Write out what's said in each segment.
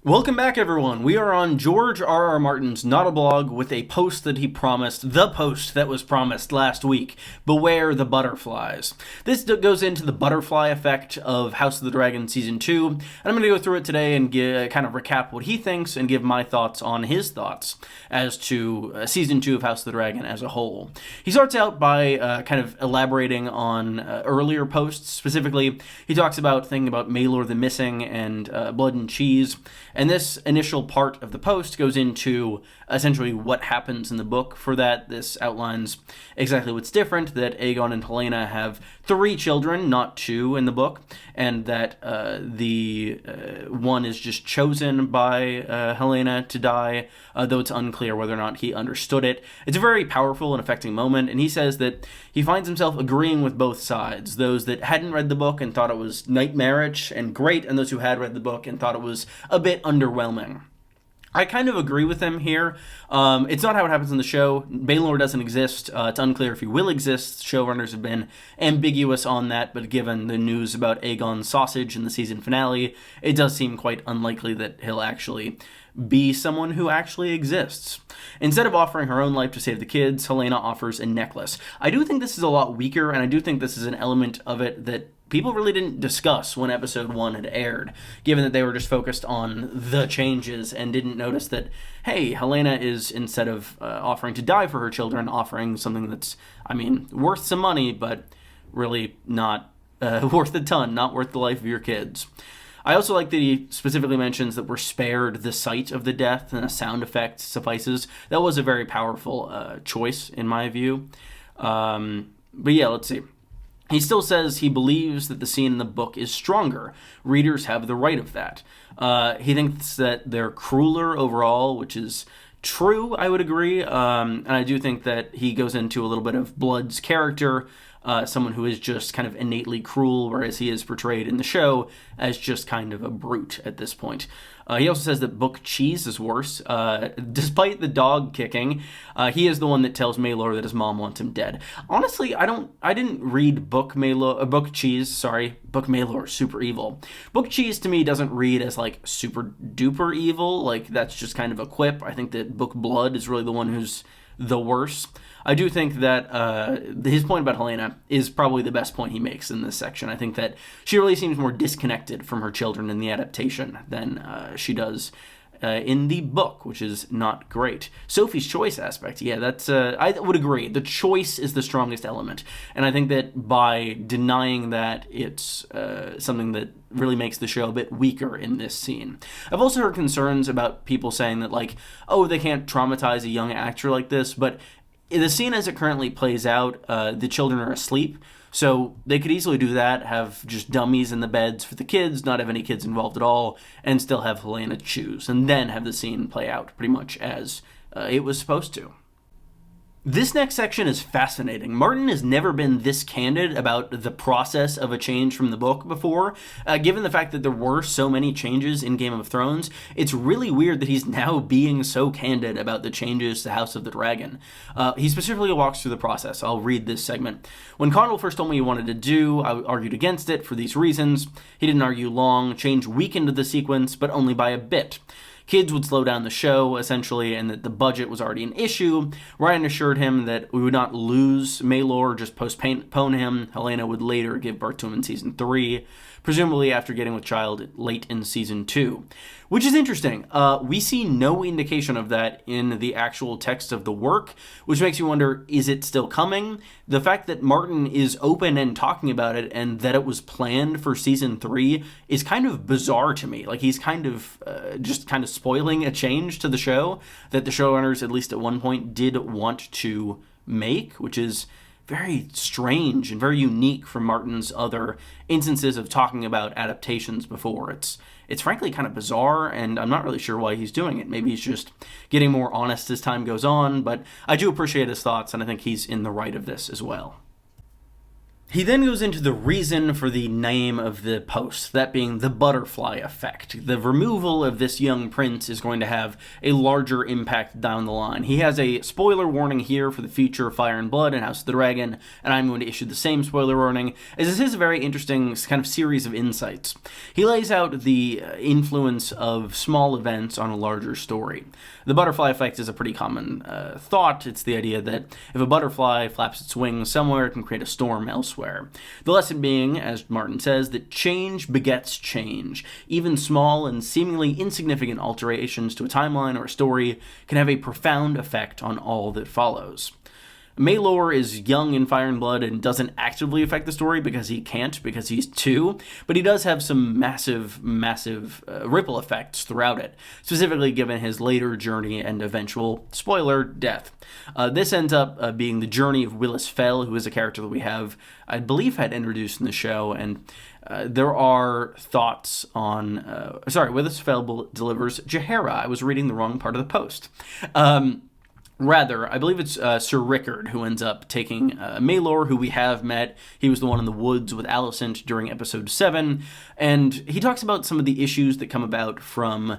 Welcome back, everyone. We are on George R.R. Martin's Not a Blog with a post that he promised, the post that was promised last week, Beware the Butterflies. This goes into the butterfly effect of House of the Dragon Season 2, and I'm going to go through it today and kind of recap what he thinks and give my thoughts on his thoughts as to Season 2 of House of the Dragon as a whole. He starts out by kind of elaborating on earlier posts. Specifically, he talks about thinking about Maelor the Missing and Blood and Cheese. And this initial part of the post goes into essentially what happens in the book for that. This outlines exactly what's different, that Aegon and Helaena have 3 children, not 2 in the book, and that the one is just chosen by Helaena to die, though it's unclear whether or not he understood it. It's a very powerful and affecting moment, and he says that he finds himself agreeing with both sides, those that hadn't read the book and thought it was nightmarish and great, and those who had read the book and thought it was a bit underwhelming. I kind of agree with him here. It's not how it happens in the show. Baelor doesn't exist. It's unclear if he will exist. Showrunners have been ambiguous on that, but given the news about Aegon's sausage in the season finale, it does seem quite unlikely that he'll actually be someone who actually exists. Instead of offering her own life to save the kids, Helaena offers a necklace. I do think this is a lot weaker, and I do think this is an element of it that people really didn't discuss when episode 1 had aired, given that they were just focused on the changes and didn't notice that, hey, Helaena is, instead of offering to die for her children, offering something that's, worth some money, but really not worth a ton, not worth the life of your kids. I also like that he specifically mentions that we're spared the sight of the death and a sound effect suffices. That was a very powerful choice, in my view. But yeah, let's see. He still says he believes that the scene in the book is stronger. Readers have the right of that. He thinks that they're crueler overall, which is true, I would agree. And I do think that he goes into a little bit of Blood's character, someone who is just kind of innately cruel, whereas he is portrayed in the show as just kind of a brute at this point. He also says that Book Cheese is worse. Despite the dog kicking, he is the one that tells Maelor that his mom wants him dead. Honestly, I didn't read Book Maelor, super evil. Book Cheese to me doesn't read as like super duper evil, like that's just kind of a quip. I think that Book Blood is really the one who's the worst. I do think that his point about Helaena is probably the best point he makes in this section. I think that she really seems more disconnected from her children in the adaptation than she does in the book, which is not great. Sophie's choice aspect, yeah, that's I would agree. The choice is the strongest element, and I think that by denying that, it's something that really makes the show a bit weaker in this scene. I've also heard concerns about people saying that, like, oh, they can't traumatize a young actor like this, but the scene as it currently plays out, the children are asleep, so they could easily do that, have just dummies in the beds for the kids, not have any kids involved at all, and still have Helaena choose, and then have the scene play out pretty much as it was supposed to. This next section is fascinating. Martin has never been this candid about the process of a change from the book before. Given the fact that there were so many changes in Game of Thrones, it's really weird that he's now being so candid about the changes to House of the Dragon. He specifically walks through the process. I'll read this segment. When Connell first told me he wanted to do, I argued against it for these reasons. He didn't argue long. Change weakened the sequence, but only by a bit. Kids would slow down the show, essentially, and that the budget was already an issue. Ryan assured him that we would not lose Maelor or just postpone him. Helaena would later give birth to him in Season 3, presumably after getting with child late in Season 2. Which is interesting. We see no indication of that in the actual text of the work, which makes you wonder, is it still coming? The fact that Martin is open and talking about it and that it was planned for Season 3 is kind of bizarre to me. Like, he's kind of just kind of spoiling a change to the show that the showrunners, at least at one point, did want to make, which is very strange and very unique from Martin's other instances of talking about adaptations before. It's frankly kind of bizarre, and I'm not really sure why he's doing it. Maybe he's just getting more honest as time goes on, but I do appreciate his thoughts, and I think he's in the right of this as well. He then goes into the reason for the name of the post, that being the butterfly effect. The removal of this young prince is going to have a larger impact down the line. He has a spoiler warning here for the future of Fire and Blood and House of the Dragon, and I'm going to issue the same spoiler warning, as this is a very interesting kind of series of insights. He lays out the influence of small events on a larger story. The butterfly effect is a pretty common thought. It's the idea that if a butterfly flaps its wings somewhere, it can create a storm elsewhere. The lesson being, as Martin says, that change begets change. Even small and seemingly insignificant alterations to a timeline or a story can have a profound effect on all that follows. Maelor is young in Fire and Blood and doesn't actively affect the story because he's 2, but he does have some massive ripple effects throughout it, specifically given his later journey and eventual, spoiler, death. This ends up being the journey of Willis Fell, who is a character that we have, I believe, had introduced in the show, and there are thoughts on... Willis Fell delivers Jahara. I was reading the wrong part of the post. Rather, I believe it's Sir Rickard who ends up taking Maelor, who we have met. He was the one in the woods with Alicent during episode 7, and he talks about some of the issues that come about from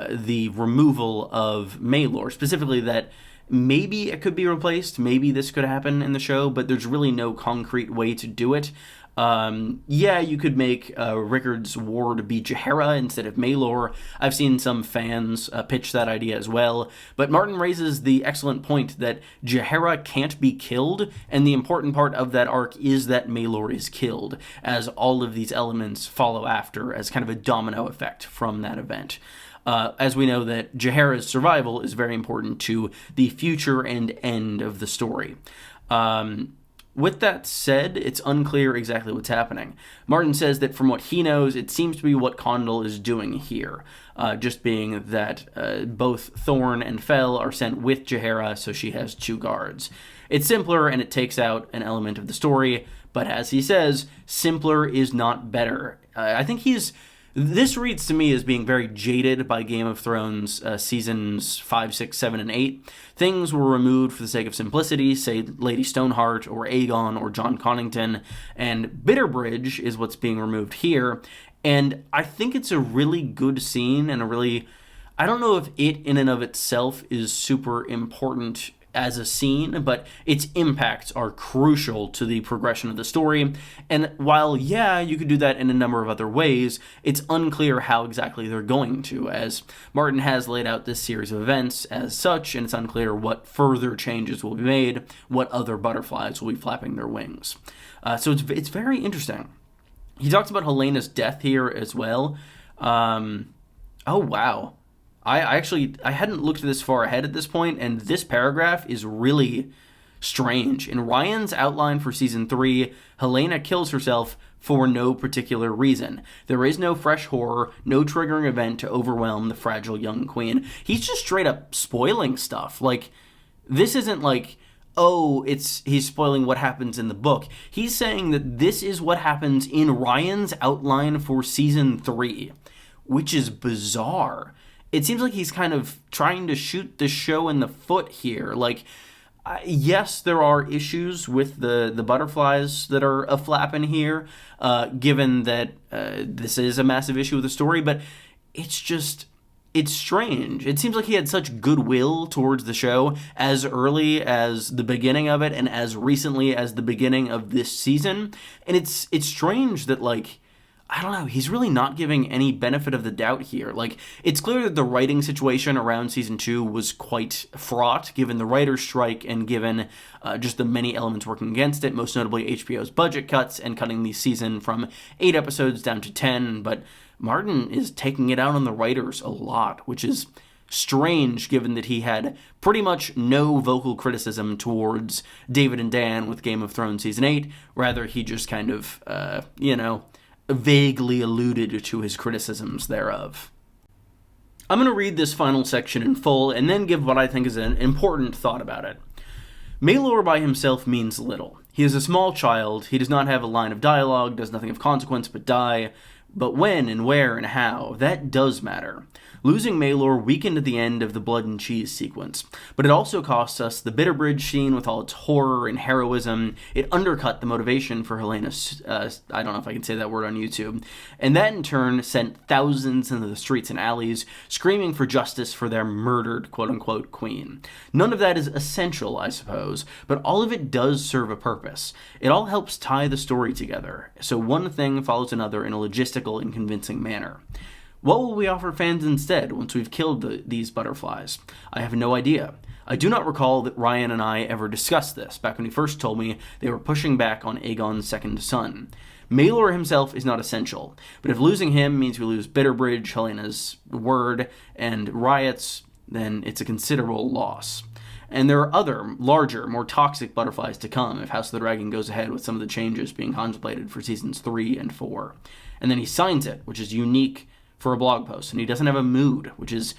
the removal of Maelor, specifically that maybe it could be replaced, maybe this could happen in the show, but there's really no concrete way to do it. You could make Rickard's ward be Jahara instead of Maelor. I've seen some fans pitch that idea as well, but Martin raises the excellent point that Jahara can't be killed, and the important part of that arc is that Maelor is killed, as all of these elements follow after as kind of a domino effect from that event. As we know that Jahara's survival is very important to the future and end of the story. With that said, it's unclear exactly what's happening. Martin says that from what he knows, it seems to be what Condal is doing here, just being that both Thorn and Fell are sent with Jahara, so she has 2 guards. It's simpler, and it takes out an element of the story, but as he says, simpler is not better. I think this reads to me as being very jaded by Game of Thrones seasons 5, 6, 7, and 8. Things were removed for the sake of simplicity, say Lady Stoneheart or Aegon or Jon Connington, and Bitterbridge is what's being removed here. And I think it's a really good scene and I don't know if it in and of itself is super important as a scene, but its impacts are crucial to the progression of the story. And while, you could do that in a number of other ways, it's unclear how exactly they're going to, as Martin has laid out this series of events as such, and it's unclear what further changes will be made, what other butterflies will be flapping their wings. So it's very interesting. He talks about Helena's death here as well. Oh, wow. I hadn't looked this far ahead at this point, and this paragraph is really strange. In Ryan's outline for Season 3, Helena kills herself for no particular reason. There is no fresh horror, no triggering event to overwhelm the fragile young queen. He's just straight up spoiling stuff. Like, this isn't like, he's spoiling what happens in the book. He's saying that this is what happens in Ryan's outline for Season 3, which is bizarre. It seems like he's kind of trying to shoot the show in the foot here. Like, yes, there are issues with the butterflies that are a-flapping here, given that this is a massive issue with the story, but it's strange. It seems like he had such goodwill towards the show as early as the beginning of it and as recently as the beginning of this season, and it's strange that, like, I don't know, he's really not giving any benefit of the doubt here. Like, it's clear that the writing situation around Season 2 was quite fraught, given the writer's strike and given just the many elements working against it, most notably HBO's budget cuts and cutting the season from 8 episodes down to 10, but Martin is taking it out on the writers a lot, which is strange given that he had pretty much no vocal criticism towards David and Dan with Game of Thrones Season 8. Rather, he just kind of, vaguely alluded to his criticisms thereof. I'm going to read this final section in full and then give what I think is an important thought about it. Maelor by himself means little. He is a small child, he does not have a line of dialogue, does nothing of consequence but die, but when and where and how, that does matter. Losing Maelor weakened at the end of the Blood and Cheese sequence, but it also cost us the Bitterbridge scene with all its horror and heroism. It undercut the motivation for Helena's, I don't know if I can say that word on YouTube, and that in turn sent thousands into the streets and alleys, screaming for justice for their murdered quote-unquote queen. None of that is essential, I suppose, but all of it does serve a purpose. It all helps tie the story together, so one thing follows another in a logistical and convincing manner. What will we offer fans instead once we've killed these butterflies? I have no idea. I do not recall that Ryan and I ever discussed this back when he first told me they were pushing back on Aegon's second son. Maelor himself is not essential, but if losing him means we lose Bitterbridge, Helena's word, and riots, then it's a considerable loss. And there are other, larger, more toxic butterflies to come if House of the Dragon goes ahead with some of the changes being contemplated for seasons 3 and 4. And then he signs it, which is unique for a blog post, and he doesn't have a mood, which is,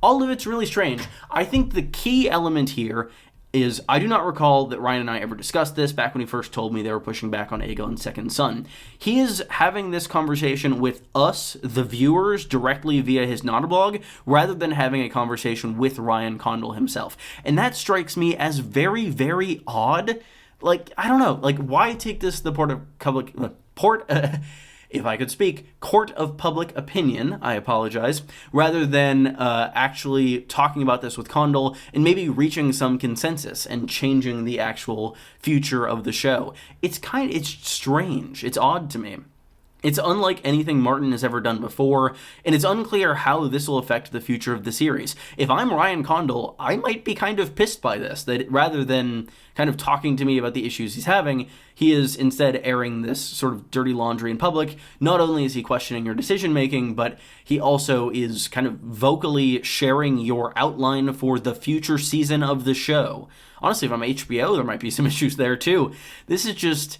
all of it's really strange. I think the key element here is, I do not recall that Ryan and I ever discussed this back when he first told me they were pushing back on Aegon's second son. He is having this conversation with us, the viewers, directly via his Notablog, rather than having a conversation with Ryan Condal himself. And that strikes me as very, very odd. Like, I don't know, like, why take this to the if I could speak, court of public opinion, I apologize, rather than actually talking about this with Condal and maybe reaching some consensus and changing the actual future of the show. It's strange. It's odd to me. It's unlike anything Martin has ever done before, and it's unclear how this will affect the future of the series. If I'm Ryan Condal, I might be kind of pissed by this, that rather than kind of talking to me about the issues he's having, he is instead airing this sort of dirty laundry in public. Not only is he questioning your decision-making, but he also is kind of vocally sharing your outline for the future season of the show. Honestly, if I'm HBO, there might be some issues there too. This is just...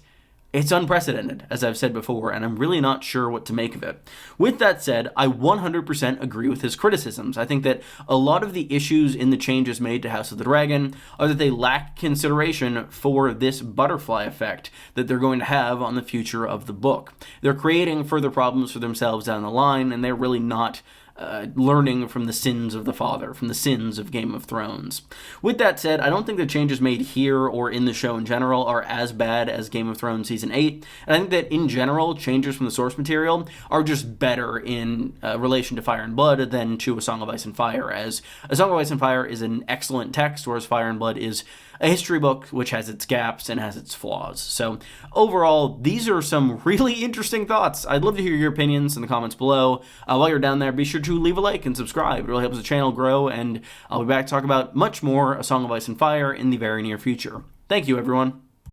It's unprecedented, as I've said before, and I'm really not sure what to make of it. With that said, I 100% agree with his criticisms. I think that a lot of the issues in the changes made to House of the Dragon are that they lack consideration for this butterfly effect that they're going to have on the future of the book. They're creating further problems for themselves down the line, and they're really not learning from the sins of the father, from the sins of Game of Thrones. With that said, I don't think the changes made here or in the show in general are as bad as Game of Thrones Season 8, and I think that in general, changes from the source material are just better in relation to Fire and Blood than to A Song of Ice and Fire, as A Song of Ice and Fire is an excellent text, whereas Fire and Blood is a history book which has its gaps and has its flaws. So overall, these are some really interesting thoughts. I'd love to hear your opinions in the comments below. While you're down there, be sure to leave a like and subscribe. It really helps the channel grow, and I'll be back to talk about much more A Song of Ice and Fire in the very near future. Thank you, everyone.